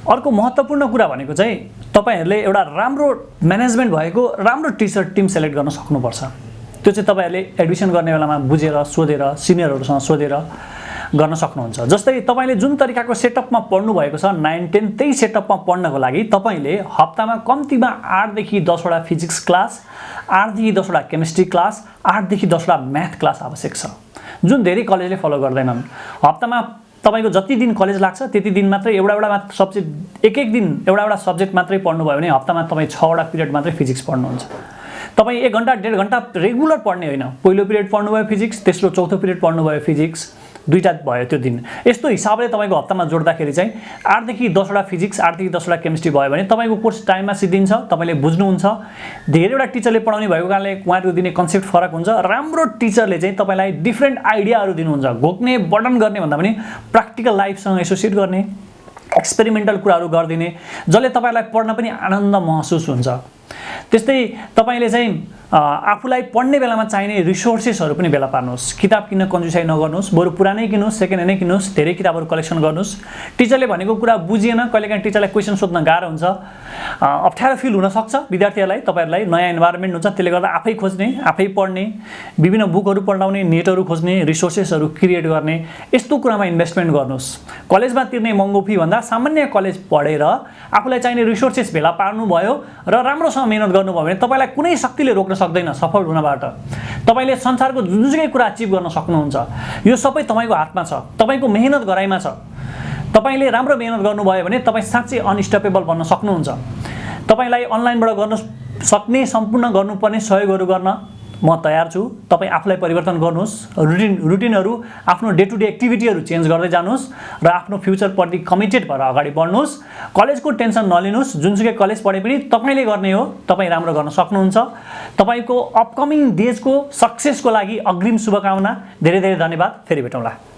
अर्को महत्त्वपूर्ण कुरा भनेको चाहिँ तपाईहरुले एउटा राम्रो म्यानेजमेन्ट भएको राम्रो टिचर टिम सेलेक्ट गर्न सक्नुपर्छ। त्यो चाहिँ तपाईहरुले एडमिसन गर्ने बेलामा बुझेर सोधेर सिनियरहरुसँग सोधेर गर्न सक्नुहुन्छ। जस्तै तपाईले जुन तरिकाको सेटअपमा पढ्नु भएको छ 9 10 त्यही सेटअपमा पढ्नको लागि तपाईले हप्तामा कम्तिमा 8 देखि 10 वटा फिजिक्स क्लास, 8 देखि 10 वटा केमिस्ट्री क्लास, 8 देखि 10 वटा म्याथ क्लास आवश्यक छ, जुन धेरै कलेजले फलो गर्दैनन्। हप्तामा तपाईको जति दिन कलेज लाग्छ त्यति दिन मात्रै एउटा सब्जेक्ट एक दिन एउटा सब्जेक्ट मात्रै पढ्नु भयो भने हप्तामा तपाई 6 वटा पिरियड मात्रै फिजिक्स पढ्नुहुन्छ। तपाई 1 घण्टा 1.5 घण्टा रेगुलर पढ्ने हैन। पहिलो पिरियड पढ्नु भयो फिजिक्स, तेस्रो चौथो पिरियड पढ्नु भयो फिजिक्स, दुईटा भयो त्यो दिन। यस्तो हिसाबले तपाईको हप्तामा जोड्दाखेरि चाहिँ 8 देखि 10 वटा फिजिक्स, 8 देखि 10 वटा केमिस्ट्री भयो भने तपाईको कोर्स टाइममा सिद्धिन्छ, तपाईले बुझ्नुहुन्छ। धेरैवटा टिचरले पढाउने भएको कारणले उहाँहरुको दिने कन्सेप्ट फरक हुन्छ। राम्रो टिचरले चाहिँ तपाईलाई डिफरेन्ट आइडियाहरु दिनुहुन्छ। घोक्ने बर्डन गर्ने भन्दा पनि प्र्याक्टिकल लाइफसँग एसोसिएट गर्ने, एक्सपेरिमेन्टल कुराहरु गर्दिने, जसले तपाईलाई पढ्न पनि आनन्द महसुस हुन्छ। त्यस्तै तपाईले चाहिँ आफुलाई पढ्ने बेलामा चाहिने रिसोर्सेसहरु पनि बेला पार्नुस्। किताब किन्न कन्जुसाइ नगर्नुस्, बरु पुरानै किन्नुस्, सेकेन्ड ह्यान्डै किन्नुस्, धेरै किताबहरु कलेक्सन गर्नुस्। टिचरले भनेको कुरा बुझिएन, कहिलेकाहीँ टिचरलाई क्वेशन सोध्न गाह्रो हुन्छ, अप्ठ्यारो फिल हुन सक्छ विद्यार्थीहरुलाई, तपाईहरुलाई नयाँ इन्भाइरोमेन्ट हुन्छ, त्यसले गर्दा आफै खोज्ने, आफै पढ्ने, विभिन्न बुकहरु पढाउने, नेटहरु खोज्ने, रिसोर्सेसहरु क्रिएट गर्ने, यस्तो कुरामा इन्भेस्टमेन्ट गर्नुस्। कलेजमा तिर्ने महँगो फी भन्दा सामान्य कलेज पढेर आफुलाई चाहिने रिसोर्सेस भेला पार्नु भयो र राम्रोसँग मेहनत गर्नुभयो भने तपाईलाई कुनै शक्तिले रोक्न सक्दैन सफल हुनबाट। तपाईले संसारको जुनसुकै कुरा अचिभ गर्न सक्नुहुन्छ। यो सबै तपाईको हातमा छ, तपाईको मेहनत गराइमा छ। तपाईले राम्रो मेहनत गर्नुभयो भने तपाई साच्चै अनस्टपेबल बन्न सक्नुहुन्छ। तपाईलाई अनलाइनबाट गर्न सक्ने सम्पूर्ण गर्नुपर्ने सहयोगहरु गर्न म तयार छु। तपाई आफुलाई परिवर्तन गर्नुस्, रुटिनहरु, आफ्नो डे टु डे एक्टिभिटीहरु चेन्ज गर्दै जानुस् र आफ्नो फ्युचर प्रति कमिटेड भएर अगाडि बढ्नुस्। कलेजको टेन्सन नलिनुस्, जुनसुकै कलेज पढे पनि तपाईले गर्ने हो, तपाई राम्रो गर्न सक्नुहुन्छ। तपाईको अपकमिङ डेजको सक्सेसको लागि अग्रिम शुभकामना। धेरै धेरै धन्यवाद। फेरि भेटौँला।